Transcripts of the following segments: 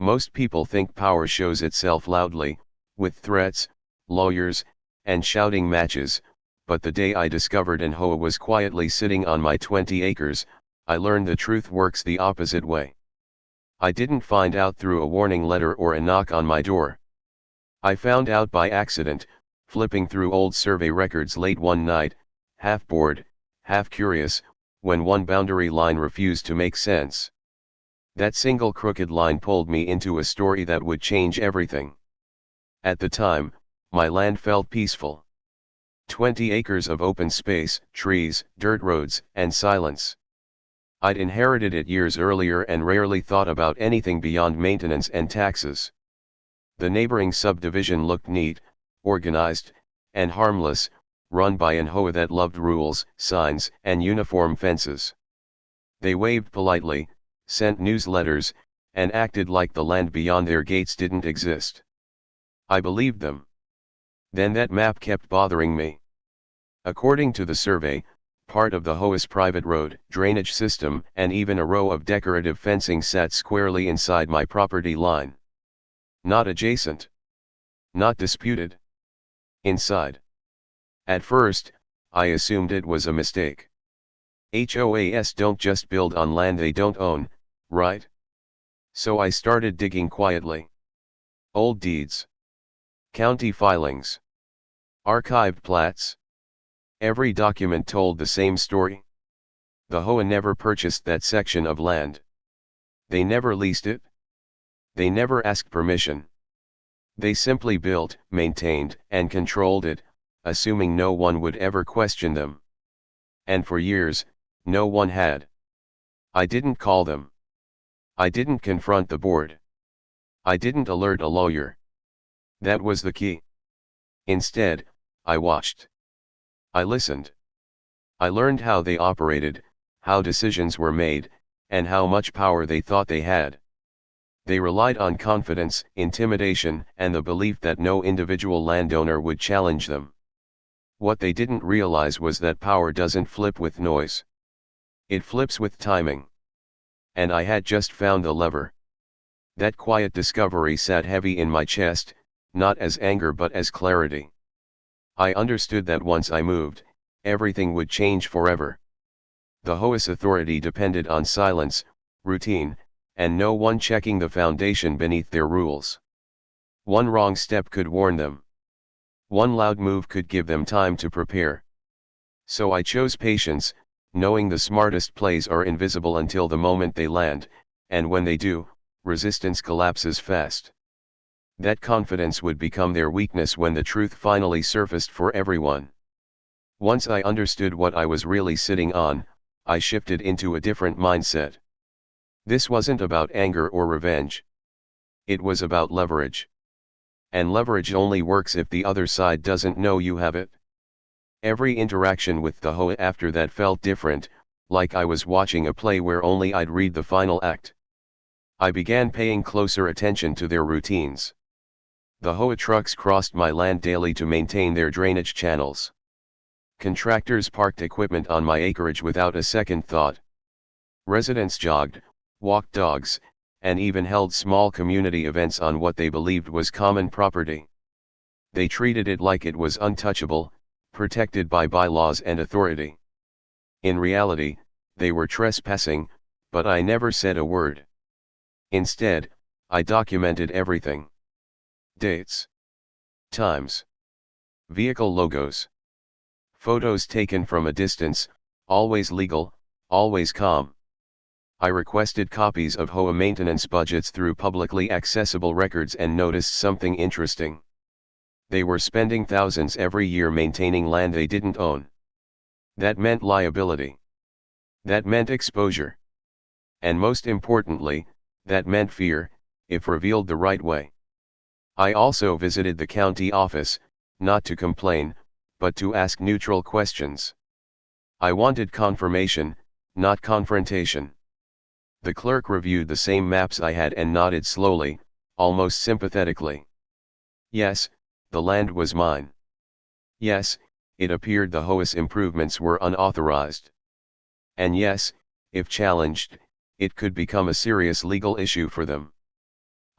Most people think power shows itself loudly, with threats, lawyers, and shouting matches, but the day I discovered an HOA was quietly sitting on my 20 acres, I learned the truth works the opposite way. I didn't find out through a warning letter or a knock on my door. I found out by accident, flipping through old survey records late one night, half bored, half curious, when one boundary line refused to make sense. That single crooked line pulled me into a story that would change everything. At the time, my land felt peaceful. 20 acres of open space, trees, dirt roads, and silence. I'd inherited it years earlier and rarely thought about anything beyond maintenance and taxes. The neighboring subdivision looked neat, organized, and harmless, run by an HOA that loved rules, signs, and uniform fences. They waved politely, sent newsletters, and acted like the land beyond their gates didn't exist. I believed them. Then that map kept bothering me. According to the survey, part of the HOA's private road, drainage system, and even a row of decorative fencing sat squarely inside my property line. Not adjacent. Not disputed. Inside. At first, I assumed it was a mistake. HOAs don't just build on land they don't own, right? So I started digging quietly. Old deeds. County filings. Archived plats. Every document told the same story. The HOA never purchased that section of land. They never leased it. They never asked permission. They simply built, maintained, and controlled it, assuming no one would ever question them. And for years, no one had. I didn't call them. I didn't confront the board. I didn't alert a lawyer. That was the key. Instead, I watched. I listened. I learned how they operated, how decisions were made, and how much power they thought they had. They relied on confidence, intimidation, and the belief that no individual landowner would challenge them. What they didn't realize was that power doesn't flip with noise. It flips with timing. And I had just found the lever. That quiet discovery sat heavy in my chest, not as anger but as clarity. I understood that once I moved, everything would change forever. The HOA's authority depended on silence, routine, and no one checking the foundation beneath their rules. One wrong step could warn them. One loud move could give them time to prepare. So I chose patience, knowing the smartest plays are invisible until the moment they land, and when they do, resistance collapses fast. That confidence would become their weakness when the truth finally surfaced for everyone. Once I understood what I was really sitting on, I shifted into a different mindset. This wasn't about anger or revenge. It was about leverage. And leverage only works if the other side doesn't know you have it. Every interaction with the HOA after that felt different, like I was watching a play where only I'd read the final act. I began paying closer attention to their routines. The HOA trucks crossed my land daily to maintain their drainage channels. Contractors parked equipment on my acreage without a second thought. Residents jogged, walked dogs, and even held small community events on what they believed was common property. They treated it like it was untouchable, protected by bylaws and authority. In reality, they were trespassing, but I never said a word. Instead, I documented everything. Dates. Times. Vehicle logos. Photos taken from a distance, always legal, always calm. I requested copies of HOA maintenance budgets through publicly accessible records and noticed something interesting. They were spending thousands every year maintaining land they didn't own. That meant liability. That meant exposure. And most importantly, that meant fear, if revealed the right way. I also visited the county office, not to complain, but to ask neutral questions. I wanted confirmation, not confrontation. The clerk reviewed the same maps I had and nodded slowly, almost sympathetically. Yes, the land was mine. Yes, it appeared the HOA's improvements were unauthorized. And yes, if challenged, it could become a serious legal issue for them.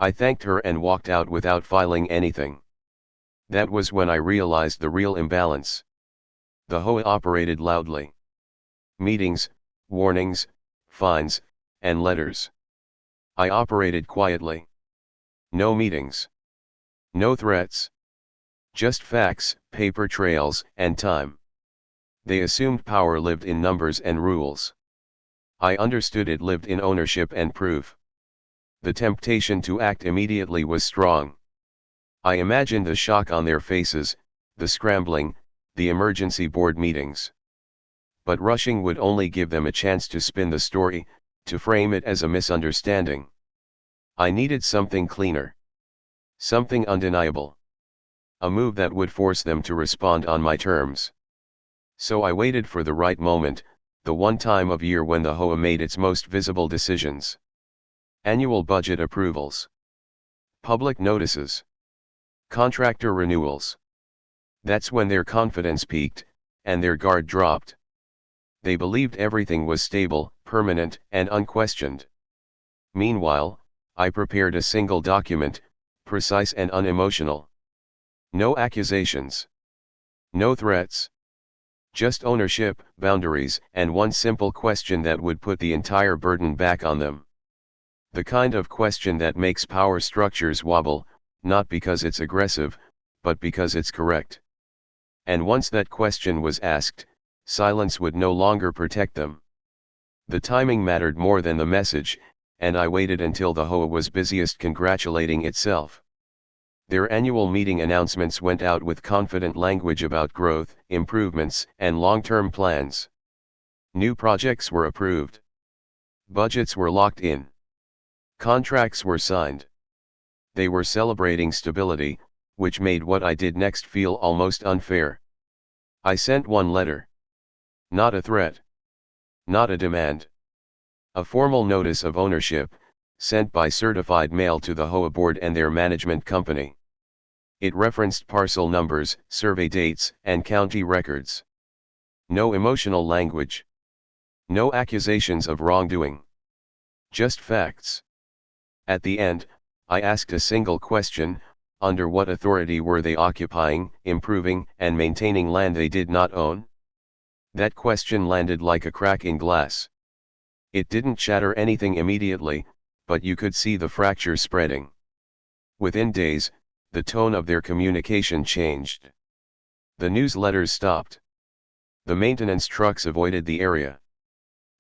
I thanked her and walked out without filing anything. That was when I realized the real imbalance. The HOA operated loudly. Meetings, warnings, fines, and letters. I operated quietly. No meetings. No threats. Just facts, paper trails, and time. They assumed power lived in numbers and rules. I understood it lived in ownership and proof. The temptation to act immediately was strong. I imagined the shock on their faces, the scrambling, the emergency board meetings. But rushing would only give them a chance to spin the story, to frame it as a misunderstanding. I needed something cleaner. Something undeniable. A move that would force them to respond on my terms. So I waited for the right moment, the one time of year when the HOA made its most visible decisions. Annual budget approvals. Public notices. Contractor renewals. That's when their confidence peaked, and their guard dropped. They believed everything was stable, permanent, and unquestioned. Meanwhile, I prepared a single document, precise and unemotional. No accusations. No threats. Just ownership, boundaries, and one simple question that would put the entire burden back on them. The kind of question that makes power structures wobble, not because it's aggressive, but because it's correct. And once that question was asked, silence would no longer protect them. The timing mattered more than the message, and I waited until the HOA was busiest congratulating itself. Their annual meeting announcements went out with confident language about growth, improvements, and long-term plans. New projects were approved. Budgets were locked in. Contracts were signed. They were celebrating stability, which made what I did next feel almost unfair. I sent one letter. Not a threat. Not a demand. A formal notice of ownership, sent by certified mail to the HOA board and their management company. It referenced parcel numbers, survey dates, and county records. No emotional language. No accusations of wrongdoing. Just facts. At the end, I asked a single question: under what authority were they occupying, improving, and maintaining land they did not own? That question landed like a crack in glass. It didn't shatter anything immediately, but you could see the fracture spreading. Within days, the tone of their communication changed. The newsletters stopped. The maintenance trucks avoided the area.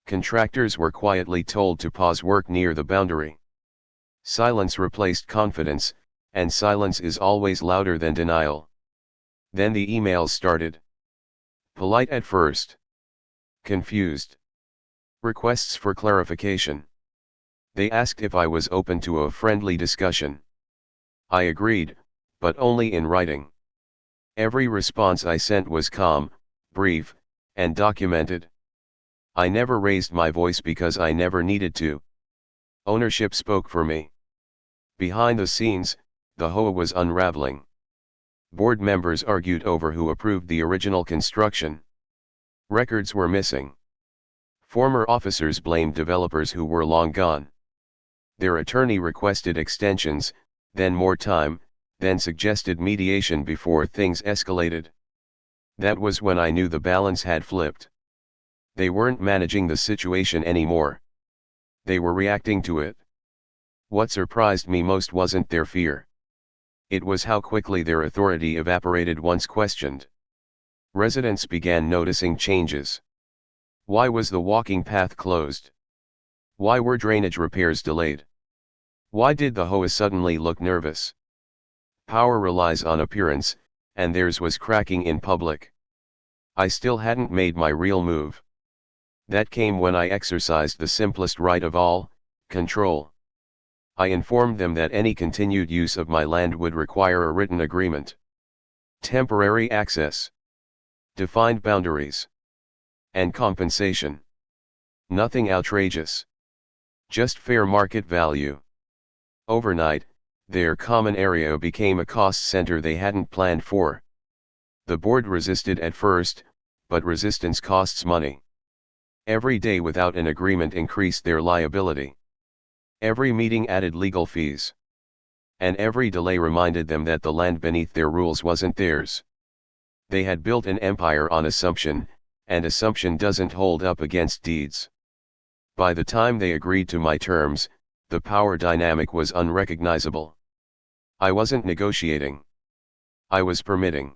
Contractors were quietly told to pause work near the boundary. Silence replaced confidence, and silence is always louder than denial. Then the emails started. Polite at first. Confused. Requests for clarification. They asked if I was open to a friendly discussion. I agreed, but only in writing. Every response I sent was calm, brief, and documented. I never raised my voice because I never needed to. Ownership spoke for me. Behind the scenes, the HOA was unraveling. Board members argued over who approved the original construction. Records were missing. Former officers blamed developers who were long gone. Their attorney requested extensions, then more time, then suggested mediation before things escalated. That was when I knew the balance had flipped. They weren't managing the situation anymore. They were reacting to it. What surprised me most wasn't their fear. It was how quickly their authority evaporated once questioned. Residents began noticing changes. Why was the walking path closed? Why were drainage repairs delayed? Why did the HOA suddenly look nervous? Power relies on appearance, and theirs was cracking in public. I still hadn't made my real move. That came when I exercised the simplest right of all: control. I informed them that any continued use of my land would require a written agreement. Temporary access. Defined boundaries. And compensation. Nothing outrageous. Just fair market value. Overnight, their common area became a cost center they hadn't planned for. The board resisted at first, but resistance costs money. Every day without an agreement increased their liability. Every meeting added legal fees. and every delay reminded them that the land beneath their rules wasn't theirs. They had built an empire on assumption, and assumption doesn't hold up against deeds. By the time they agreed to my terms, the power dynamic was unrecognizable. I wasn't negotiating. I was permitting.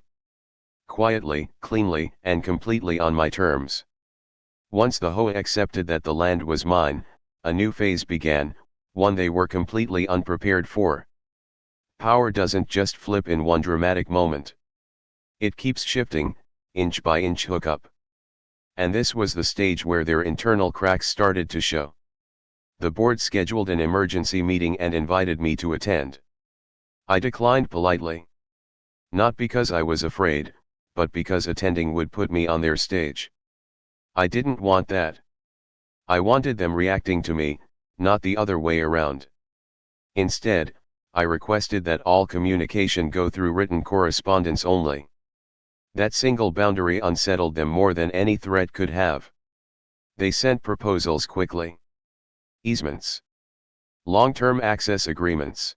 Quietly, cleanly, and completely on my terms. Once the HOA accepted that the land was mine, a new phase began, one they were completely unprepared for. Power doesn't just flip in one dramatic moment. It keeps shifting, inch by inch hookup. And this was the stage where their internal cracks started to show. The board scheduled an emergency meeting and invited me to attend. I declined politely. Not because I was afraid, but because attending would put me on their stage. I didn't want that. I wanted them reacting to me, not the other way around. Instead, I requested that all communication go through written correspondence only. That single boundary unsettled them more than any threat could have. They sent proposals quickly. Easements. Long-term access agreements.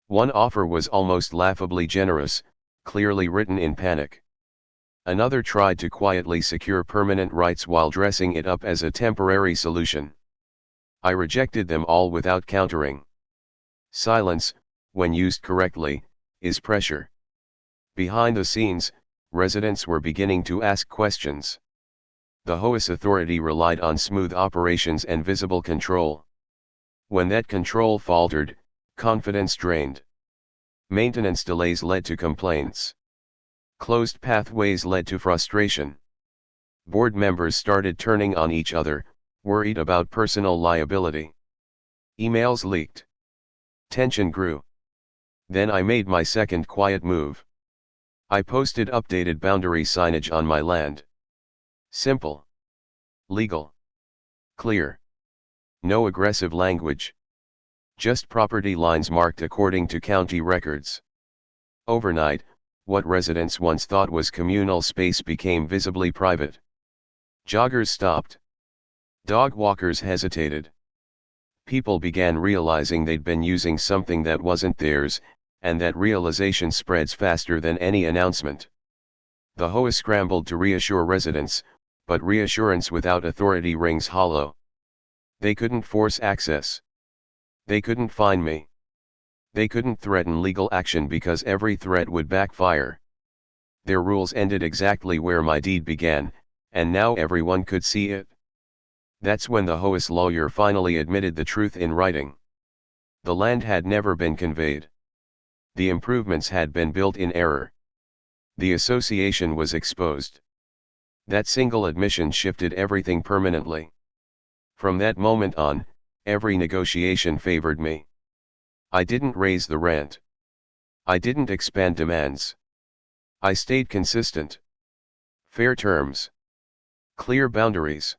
One offer was almost laughably generous, clearly written in panic. Another tried to quietly secure permanent rights while dressing it up as a temporary solution. I rejected them all without countering. Silence, when used correctly, is pressure. Behind the scenes, residents were beginning to ask questions. The HOA's authority relied on smooth operations and visible control. When that control faltered, confidence drained. Maintenance delays led to complaints. Closed pathways led to frustration. Board members started turning on each other, worried about personal liability. Emails leaked. Tension grew. Then I made my second quiet move. I posted updated boundary signage on my land. Simple. Legal. Clear. No aggressive language. Just property lines marked according to county records. Overnight, what residents once thought was communal space became visibly private. Joggers stopped. Dog walkers hesitated. People began realizing they'd been using something that wasn't theirs, and that realization spreads faster than any announcement. The HOA scrambled to reassure residents, but reassurance without authority rings hollow. They couldn't force access. They couldn't fine me. They couldn't threaten legal action because every threat would backfire. Their rules ended exactly where my deed began, and now everyone could see it. That's when the HOA's lawyer finally admitted the truth in writing. The land had never been conveyed. The improvements had been built in error. The association was exposed. That single admission shifted everything permanently. From that moment on, every negotiation favored me. I didn't raise the rent. I didn't expand demands. I stayed consistent. Fair terms. Clear boundaries.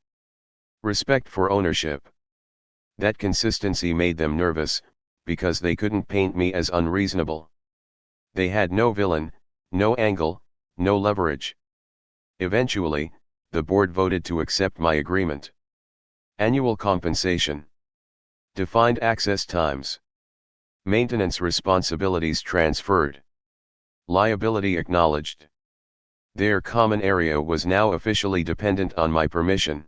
Respect for ownership. That consistency made them nervous, because they couldn't paint me as unreasonable. They had no villain, no angle, no leverage. Eventually, the board voted to accept my agreement. Annual compensation. Defined access times. Maintenance responsibilities transferred. Liability acknowledged. Their common area was now officially dependent on my permission.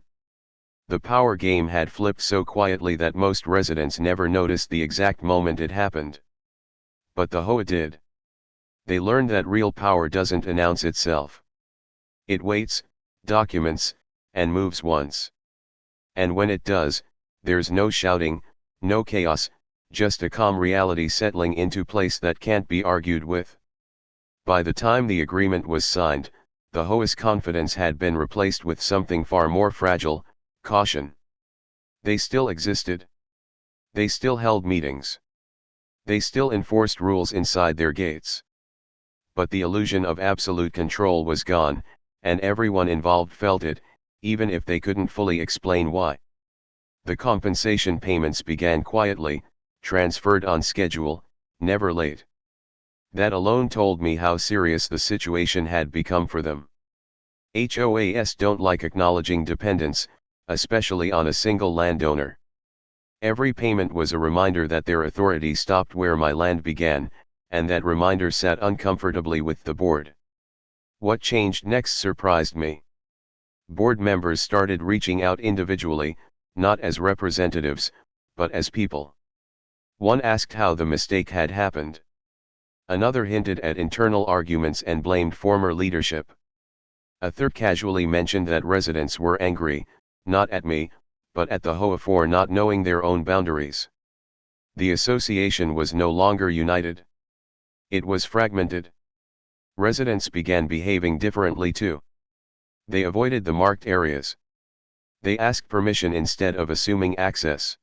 The power game had flipped so quietly that most residents never noticed the exact moment it happened. But the HOA did. They learned that real power doesn't announce itself. It waits, documents, and moves once. And when it does, there's no shouting, no chaos, just a calm reality settling into place that can't be argued with. By the time the agreement was signed, the HOA's confidence had been replaced with something far more fragile: caution. They still existed. They still held meetings. They still enforced rules inside their gates. But the illusion of absolute control was gone, and everyone involved felt it, even if they couldn't fully explain why. The compensation payments began quietly, transferred on schedule, never late. That alone told me how serious the situation had become for them. HOAs don't like acknowledging dependence, especially on a single landowner. Every payment was a reminder that their authority stopped where my land began, and that reminder sat uncomfortably with the board. What changed next surprised me. Board members started reaching out individually, not as representatives, but as people. One asked how the mistake had happened. Another hinted at internal arguments and blamed former leadership. A third casually mentioned that residents were angry, not at me, but at the HOA for not knowing their own boundaries. The association was no longer united. It was fragmented. Residents began behaving differently too. They avoided the marked areas. They asked permission instead of assuming access.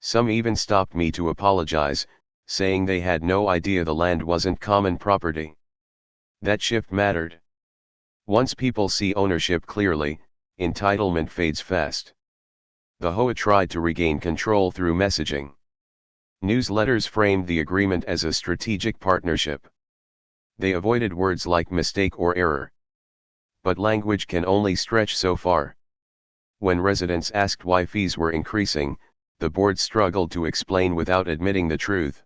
Some even stopped me to apologize, saying they had no idea the land wasn't common property. That shift mattered. Once people see ownership clearly, entitlement fades fast. The HOA tried to regain control through messaging. Newsletters framed the agreement as a strategic partnership. They avoided words like mistake or error. But language can only stretch so far. When residents asked why fees were increasing, the board struggled to explain without admitting the truth.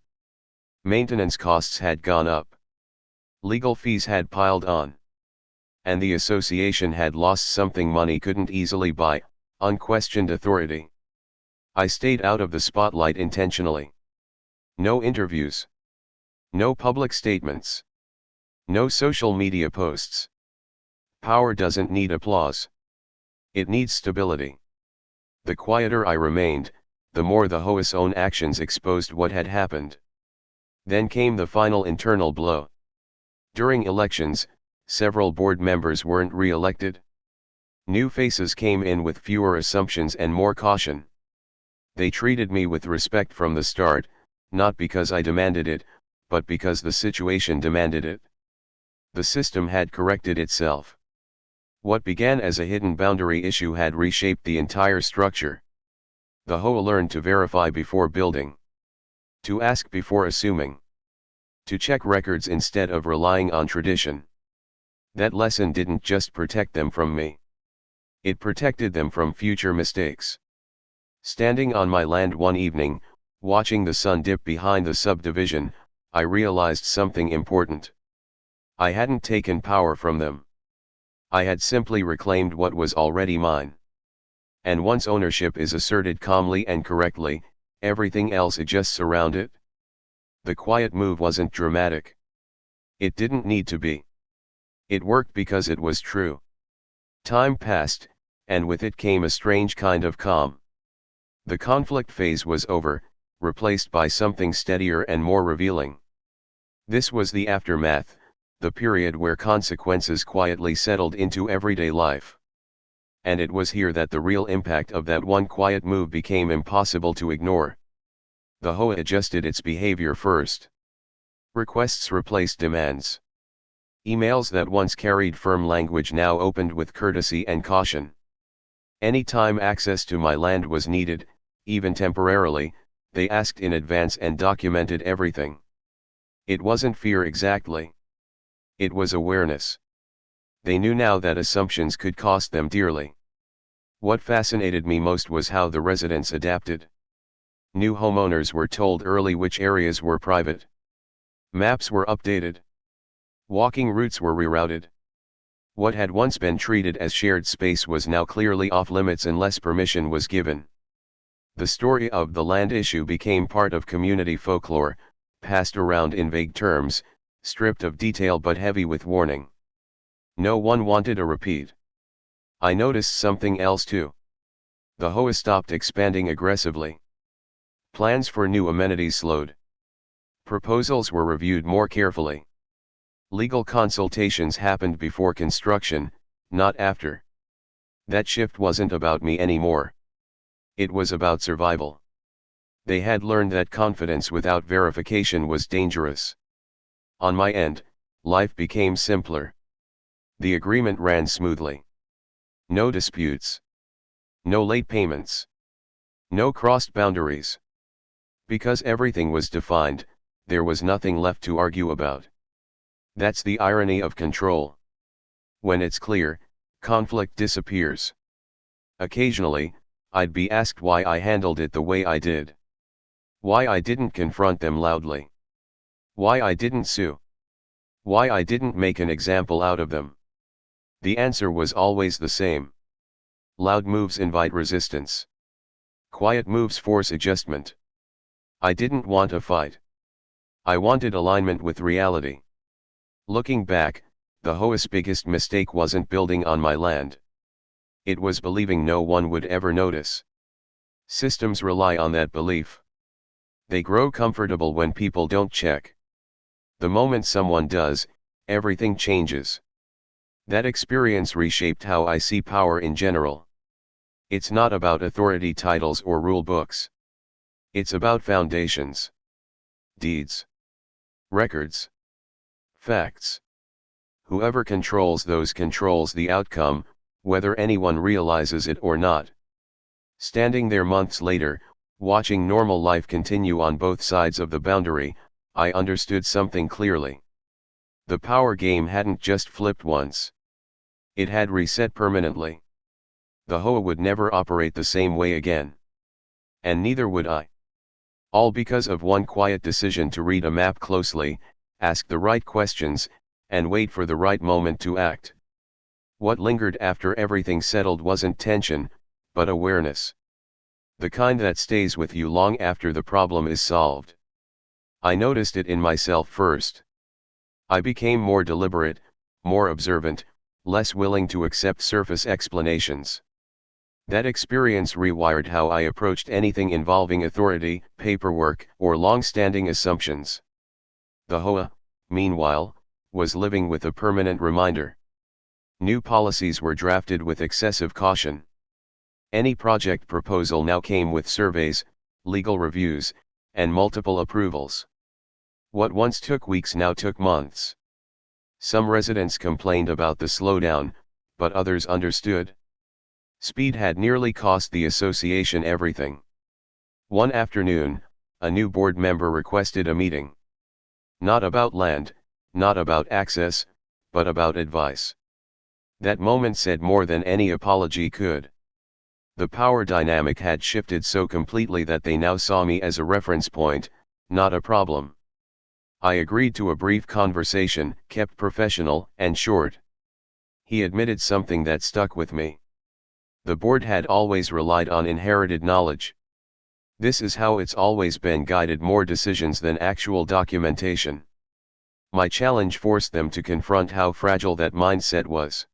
Maintenance costs had gone up. Legal fees had piled on. And the association had lost something money couldn't easily buy: unquestioned authority. I stayed out of the spotlight intentionally. No interviews. No public statements. No social media posts. Power doesn't need applause. It needs stability. The quieter I remained, the more the HOA's own actions exposed what had happened. Then came the final internal blow. During elections, several board members weren't re-elected. New faces came in with fewer assumptions and more caution. They treated me with respect from the start, not because I demanded it, but because the situation demanded it. The system had corrected itself. What began as a hidden boundary issue had reshaped the entire structure. The HOA learned to verify before building. To ask before assuming. To check records instead of relying on tradition. That lesson didn't just protect them from me. It protected them from future mistakes. Standing on my land one evening, watching the sun dip behind the subdivision, I realized something important. I hadn't taken power from them. I had simply reclaimed what was already mine. And once ownership is asserted calmly and correctly, everything else adjusts around it. The quiet move wasn't dramatic. It didn't need to be. It worked because it was true. Time passed, and with it came a strange kind of calm. The conflict phase was over, replaced by something steadier and more revealing. This was the aftermath, the period where consequences quietly settled into everyday life. And it was here that the real impact of that one quiet move became impossible to ignore. The HOA adjusted its behavior first. Requests replaced demands. Emails that once carried firm language now opened with courtesy and caution. Anytime access to my land was needed, even temporarily, they asked in advance and documented everything. It wasn't fear exactly. It was awareness. They knew now that assumptions could cost them dearly. What fascinated me most was how the residents adapted. New homeowners were told early which areas were private. Maps were updated. Walking routes were rerouted. What had once been treated as shared space was now clearly off limits unless permission was given. The story of the land issue became part of community folklore, passed around in vague terms, stripped of detail but heavy with warning. No one wanted a repeat. I noticed something else too. The HOA stopped expanding aggressively. Plans for new amenities slowed. Proposals were reviewed more carefully. Legal consultations happened before construction, not after. That shift wasn't about me anymore. It was about survival. They had learned that confidence without verification was dangerous. On my end, life became simpler. The agreement ran smoothly. No disputes. No late payments. No crossed boundaries. Because everything was defined, there was nothing left to argue about. That's the irony of control. When it's clear, conflict disappears. Occasionally, I'd be asked why I handled it the way I did. Why I didn't confront them loudly. Why I didn't sue. Why I didn't make an example out of them. The answer was always the same. Loud moves invite resistance. Quiet moves force adjustment. I didn't want a fight. I wanted alignment with reality. Looking back, the HOA's biggest mistake wasn't building on my land. It was believing no one would ever notice. Systems rely on that belief. They grow comfortable when people don't check. The moment someone does, everything changes. That experience reshaped how I see power in general. It's not about authority titles or rule books. It's about foundations. Deeds. Records. Facts. Whoever controls those controls the outcome, whether anyone realizes it or not. Standing there months later, watching normal life continue on both sides of the boundary, I understood something clearly. The power game hadn't just flipped once. It had reset permanently. The HOA would never operate the same way again. And neither would I. All because of one quiet decision to read a map closely, ask the right questions, and wait for the right moment to act. What lingered after everything settled wasn't tension, but awareness. The kind that stays with you long after the problem is solved. I noticed it in myself first. I became more deliberate, more observant, less willing to accept surface explanations. That experience rewired how I approached anything involving authority, paperwork, or long-standing assumptions. The HOA, meanwhile, was living with a permanent reminder. New policies were drafted with excessive caution. Any project proposal now came with surveys, legal reviews, and multiple approvals. What once took weeks now took months. Some residents complained about the slowdown, but others understood. Speed had nearly cost the association everything. One afternoon, a new board member requested a meeting. Not about land, not about access, but about advice. That moment said more than any apology could. The power dynamic had shifted so completely that they now saw me as a reference point, not a problem. I agreed to a brief conversation, kept professional and short. He admitted something that stuck with me. The board had always relied on inherited knowledge. This is how it's always been guided more decisions than actual documentation. My challenge forced them to confront how fragile that mindset was.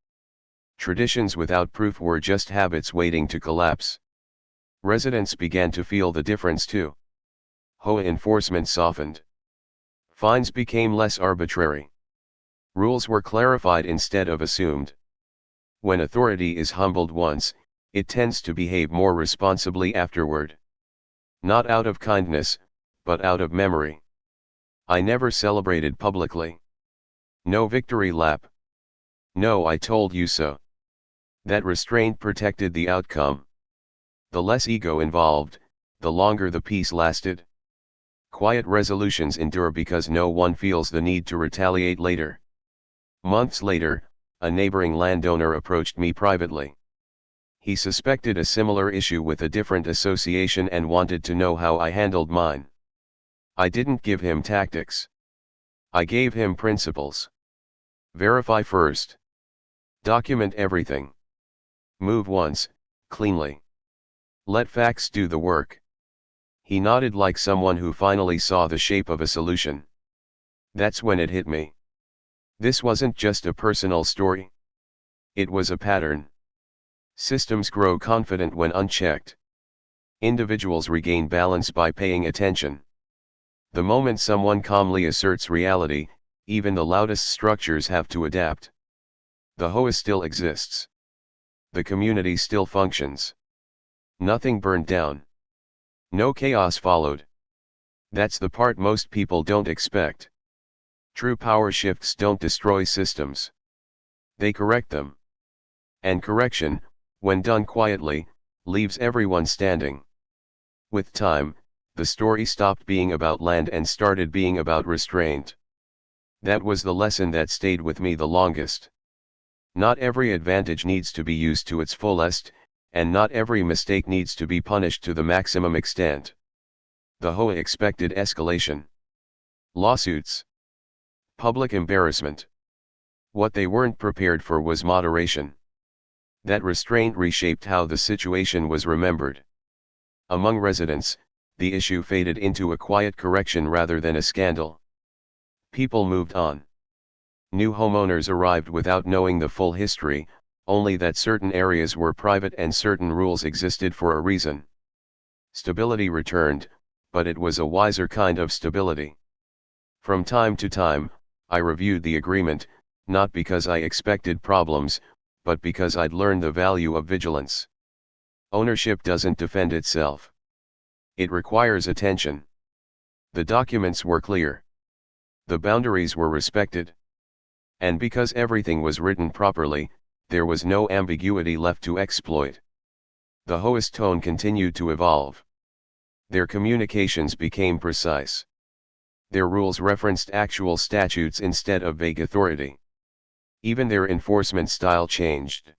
Traditions without proof were just habits waiting to collapse. Residents began to feel the difference too. HOA enforcement softened. Fines became less arbitrary. Rules were clarified instead of assumed. When authority is humbled once, it tends to behave more responsibly afterward. Not out of kindness, but out of memory. I never celebrated publicly. No victory lap. No, I told you so. That restraint protected the outcome. The less ego involved, the longer the peace lasted. Quiet resolutions endure because no one feels the need to retaliate later. Months later, a neighboring landowner approached me privately. He suspected a similar issue with a different association and wanted to know how I handled mine. I didn't give him tactics. I gave him principles. Verify first. Document everything. Move once, cleanly. Let facts do the work. He nodded like someone who finally saw the shape of a solution. That's when it hit me. This wasn't just a personal story. It was a pattern. Systems grow confident when unchecked. Individuals regain balance by paying attention. The moment someone calmly asserts reality, even the loudest structures have to adapt. The HOA still exists. The community still functions. Nothing burned down. No chaos followed. That's the part most people don't expect. True power shifts don't destroy systems. They correct them. And correction, when done quietly, leaves everyone standing. With time, the story stopped being about land and started being about restraint. That was the lesson that stayed with me the longest. Not every advantage needs to be used to its fullest, and not every mistake needs to be punished to the maximum extent. The HOA expected escalation. Lawsuits. Public embarrassment. What they weren't prepared for was moderation. That restraint reshaped how the situation was remembered. Among residents, the issue faded into a quiet correction rather than a scandal. People moved on. New homeowners arrived without knowing the full history, only that certain areas were private and certain rules existed for a reason. Stability returned, but it was a wiser kind of stability. From time to time, I reviewed the agreement, not because I expected problems, but because I'd learned the value of vigilance. Ownership doesn't defend itself. It requires attention. The documents were clear. The boundaries were respected. And because everything was written properly, there was no ambiguity left to exploit. The HOA's tone continued to evolve. Their communications became precise. Their rules referenced actual statutes instead of vague authority. Even their enforcement style changed.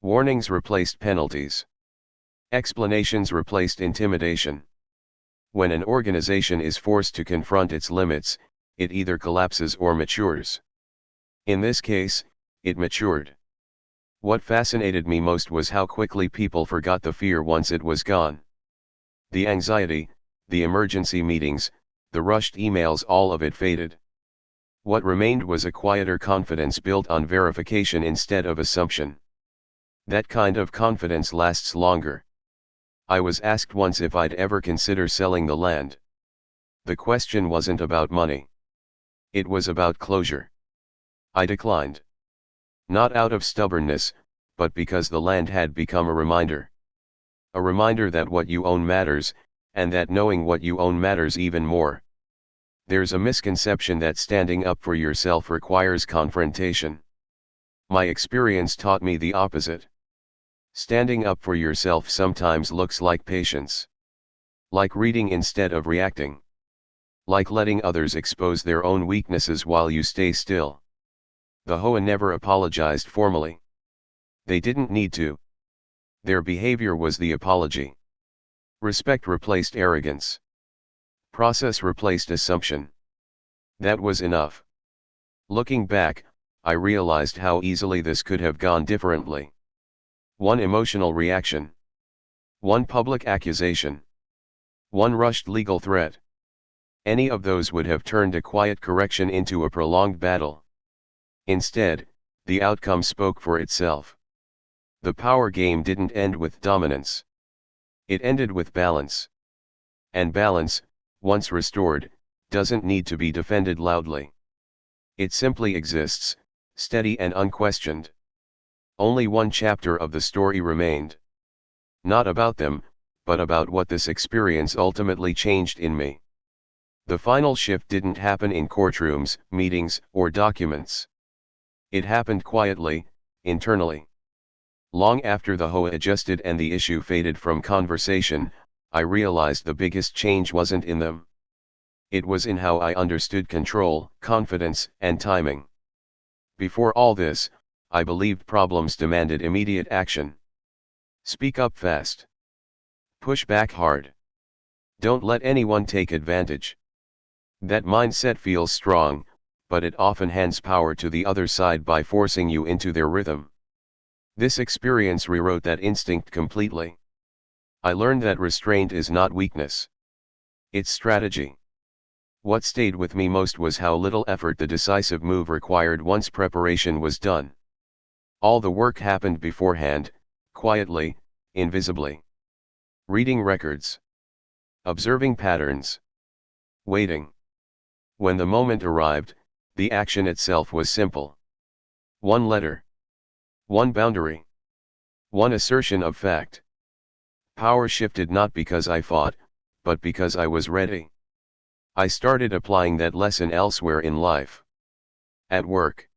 Warnings replaced penalties. Explanations replaced intimidation. When an organization is forced to confront its limits, it either collapses or matures. In this case, it matured. What fascinated me most was how quickly people forgot the fear once it was gone. The anxiety, the emergency meetings, the rushed emails, all of it faded. What remained was a quieter confidence built on verification instead of assumption. That kind of confidence lasts longer. I was asked once if I'd ever consider selling the land. The question wasn't about money. It was about closure. I declined. Not out of stubbornness, but because the land had become a reminder. A reminder that what you own matters, and that knowing what you own matters even more. There's a misconception that standing up for yourself requires confrontation. My experience taught me the opposite. Standing up for yourself sometimes looks like patience. Like reading instead of reacting. Like letting others expose their own weaknesses while you stay still. The HOA never apologized formally. They didn't need to. Their behavior was the apology. Respect replaced arrogance. Process replaced assumption. That was enough. Looking back, I realized how easily this could have gone differently. One emotional reaction. One public accusation. One rushed legal threat. Any of those would have turned a quiet correction into a prolonged battle. Instead, the outcome spoke for itself. The power game didn't end with dominance. It ended with balance. And balance, once restored, doesn't need to be defended loudly. It simply exists, steady and unquestioned. Only one chapter of the story remained. Not about them, but about what this experience ultimately changed in me. The final shift didn't happen in courtrooms, meetings, or documents. It happened quietly, internally. Long after the HOA adjusted and the issue faded from conversation, I realized the biggest change wasn't in them. It was in how I understood control, confidence, and timing. Before all this, I believed problems demanded immediate action. Speak up fast. Push back hard. Don't let anyone take advantage. That mindset feels strong, but it often hands power to the other side by forcing you into their rhythm. This experience rewrote that instinct completely. I learned that restraint is not weakness. It's strategy. What stayed with me most was how little effort the decisive move required once preparation was done. All the work happened beforehand, quietly, invisibly. Reading records. Observing patterns. Waiting. When the moment arrived, the action itself was simple. One letter. One boundary. One assertion of fact. Power shifted not because I fought, but because I was ready. I started applying that lesson elsewhere in life. At work.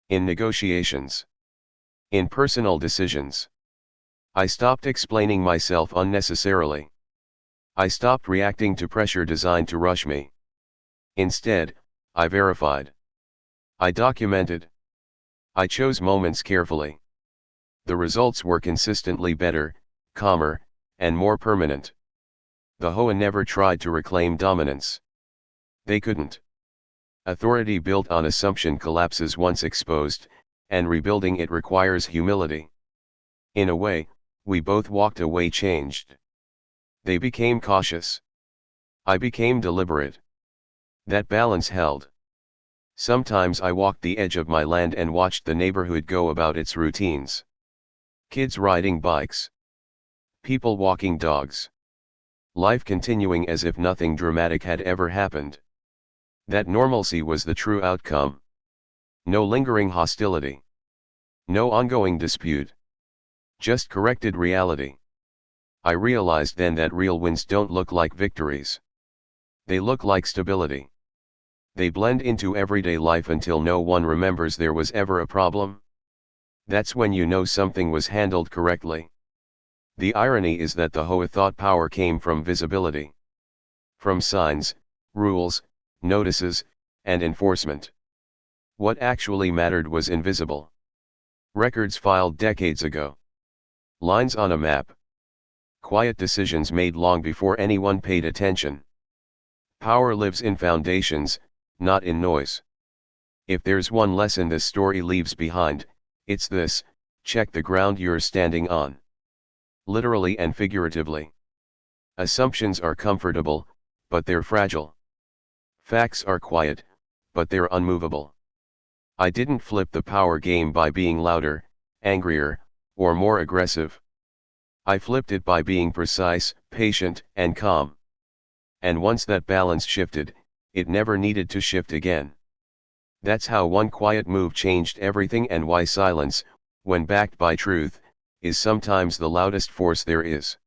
In negotiations. In personal decisions. I stopped explaining myself unnecessarily. I stopped reacting to pressure designed to rush me. Instead, I verified. I documented. I chose moments carefully. The results were consistently better, calmer, and more permanent. The HOA never tried to reclaim dominance. They couldn't. Authority built on assumption collapses once exposed, and rebuilding it requires humility. In a way, we both walked away changed. They became cautious. I became deliberate. That balance held. Sometimes I walked the edge of my land and watched the neighborhood go about its routines. Kids riding bikes. People walking dogs. Life continuing as if nothing dramatic had ever happened. That normalcy was the true outcome. No lingering hostility. No ongoing dispute. Just corrected reality. I realized then that real wins don't look like victories. They look like stability. They blend into everyday life until no one remembers there was ever a problem. That's when you know something was handled correctly. The irony is that the HOA thought power came from visibility. From signs, rules, notices, and enforcement. What actually mattered was invisible. Records filed decades ago. Lines on a map. Quiet decisions made long before anyone paid attention. Power lives in foundations, not in noise. If there's one lesson this story leaves behind, it's this: check the ground you're standing on. Literally and figuratively. Assumptions are comfortable, but they're fragile. Facts are quiet, but they're unmovable. I didn't flip the power game by being louder, angrier, or more aggressive. I flipped it by being precise, patient, and calm. And once that balance shifted, it never needed to shift again. That's how one quiet move changed everything, and why silence, when backed by truth, is sometimes the loudest force there is.